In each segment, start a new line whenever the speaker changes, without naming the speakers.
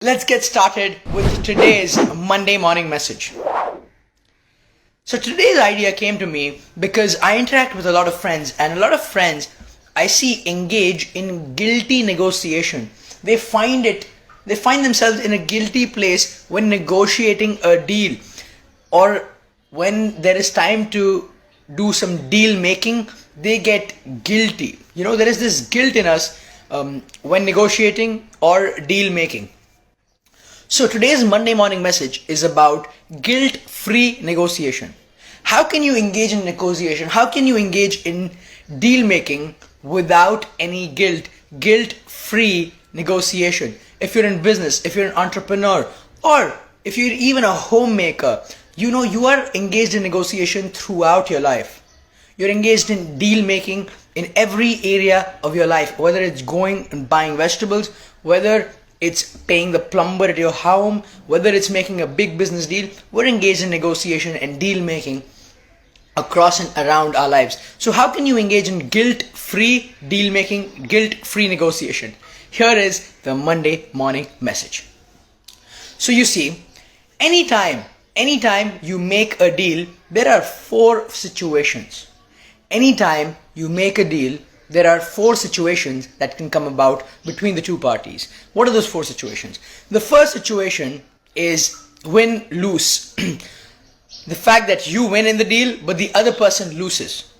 Let's get started with today's Monday morning message. So today's idea came to me because I interact with a lot of friends, and a lot of friends I see engage in guilty negotiation. They find themselves in a guilty place when negotiating a deal, or when there is time to do some deal making, they get guilty. There is this guilt in us when negotiating or deal making. So today's Monday morning message is about guilt-free negotiation. How can you engage in negotiation? How can you engage in deal making without any guilt? Guilt-free negotiation. If you're in business, if you're an entrepreneur, or if you're even a homemaker, you are engaged in negotiation throughout your life. You're engaged in deal making in every area of your life, whether it's going and buying vegetables, whether it's paying the plumber at your home, whether it's making a big business deal. We're engaged in negotiation and deal making across and around our lives. So how can you engage in guilt-free deal making, guilt-free negotiation? Here is the Monday morning message. So you see, anytime you make a deal, there are 4 situations. Anytime you make a deal, there are 4 situations that can come about between the two parties. What are those 4 situations? The first situation is win-lose. The fact that you win in the deal, but the other person loses.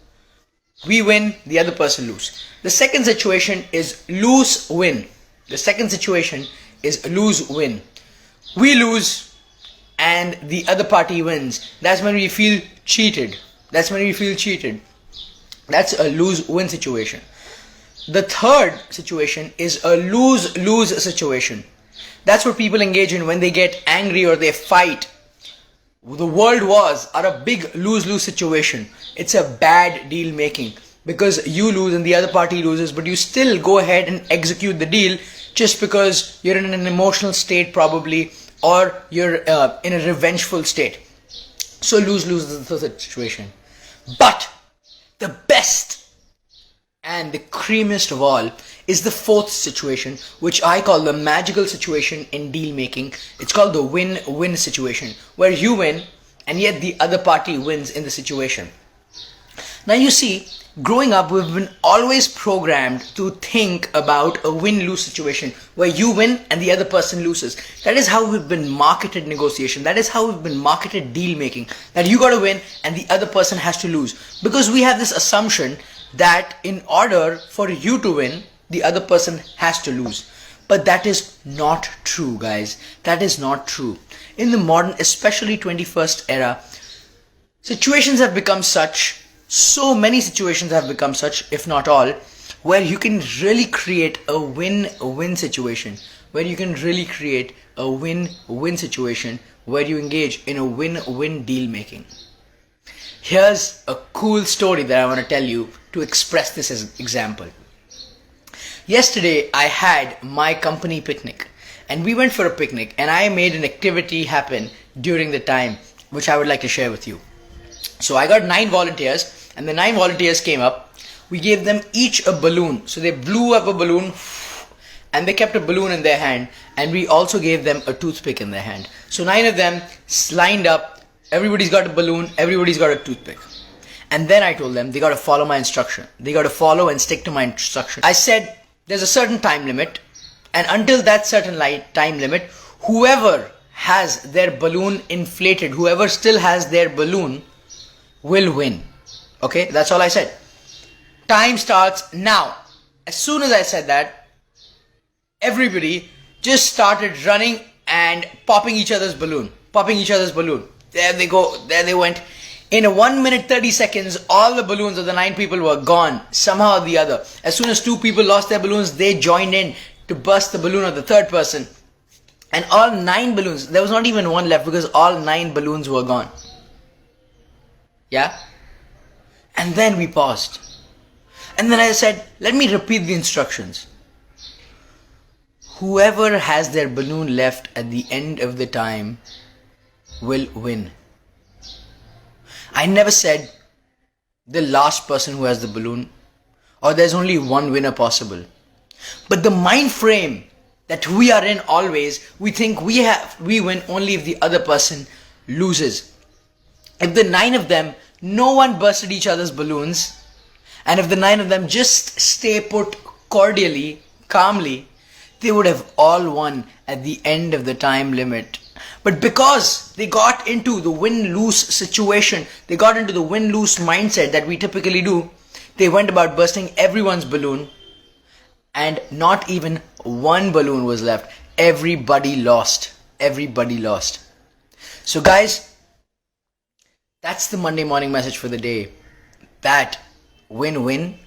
We win, the other person loses. The second situation is lose-win. The second situation is lose-win. We lose and the other party wins. That's when we feel cheated. That's a lose-win situation. The third situation is a lose-lose situation. That's what people engage in when they get angry or they fight. The world wars are a big lose-lose situation. It's a bad deal making because you lose and the other party loses, but you still go ahead and execute the deal just because you're in an emotional state probably, or you're in a revengeful state. So lose-lose is the third situation. But the best and the creamiest of all is the fourth situation, which I call the magical situation in deal making. It's called the win-win situation, where you win and yet the other party wins in the situation. Now you see, growing up we've been always programmed to think about a win-lose situation where you win and the other person loses. That is how we've been marketed negotiation. That is how we've been marketed deal making. That you gotta win and the other person has to lose. Because we have this assumption that in order for you to win, the other person has to lose. But that is not true, guys. That is not true. In the modern, especially 21st era, situations have become such, so many situations have become such, if not all, where you can really create a win-win situation, where you engage in a win-win deal making. Here's a cool story that I want to tell you to express this as example. Yesterday I had my company picnic, and we went for a picnic, and I made an activity happen during the time which I would like to share with you. So I got 9 volunteers, and the 9 volunteers came up. We gave them each a balloon. So they blew up a balloon and they kept a balloon in their hand, and we also gave them a toothpick in their hand. So 9 of them lined up. Everybody's got a balloon, everybody's got a toothpick. And then I told them they got to follow my instruction. They got to follow and stick to my instruction. I said there's a certain time limit, and until that certain time limit, whoever has their balloon inflated, whoever still has their balloon will win. Okay, that's all I said. Time starts now. As soon as I said that, everybody just started running and popping each other's balloon. There they go, there they went. In 1 minute 30 seconds, all the balloons of the 9 people were gone, somehow or the other. As soon as 2 people lost their balloons, they joined in to burst the balloon of the third person. And all 9 balloons, there was not even one left because all 9 balloons were gone. Yeah? And then we paused. And then I said, let me repeat the instructions. Whoever has their balloon left at the end of the time will win. I never said the last person who has the balloon, or there's only one winner possible. But the mind frame that we are in always. We think we win only if the other person loses. If the 9 of them, no one bursted each other's balloons, and if the 9 of them just stay put cordially, calmly, they would have all won at the end of the time limit. But because they got into the win-lose situation, they got into the win-lose mindset that we typically do, they went about bursting everyone's balloon, and not even one balloon was left. Everybody lost. Everybody lost. So guys, that's the Monday morning message for the day. That win-win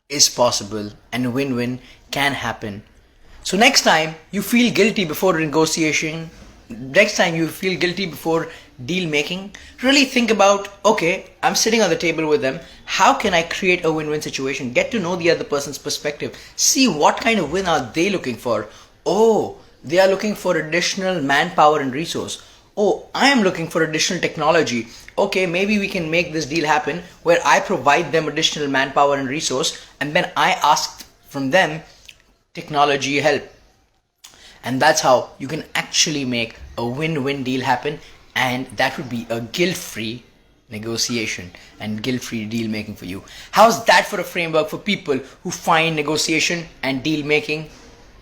is possible and win-win can happen. So next time you feel guilty before negotiation, next time you feel guilty before deal making, really think about, okay, I'm sitting on the table with them. How can I create a win-win situation? Get to know the other person's perspective. See what kind of win are they looking for. Oh, they are looking for additional manpower and resource. Oh, I am looking for additional technology. Okay, maybe we can make this deal happen where I provide them additional manpower and resource, and then I ask from them technology help. And that's how you can actually make a win-win deal happen, and that would be a guilt-free negotiation and guilt-free deal making for you. How's that for a framework for people who find negotiation and deal making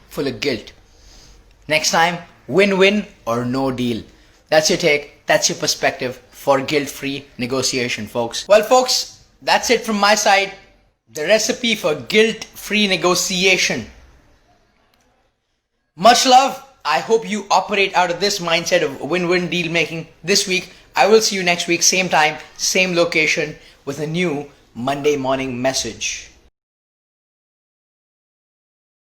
full of guilt? Next time, win-win or no deal. That's your take, that's your perspective for guilt-free negotiation, folks. Well, folks, that's it from my side. The recipe for guilt-free negotiation. Much love. I hope you operate out of this mindset of win-win deal making this week. I will see you next week, same time, same location, with a new Monday morning message.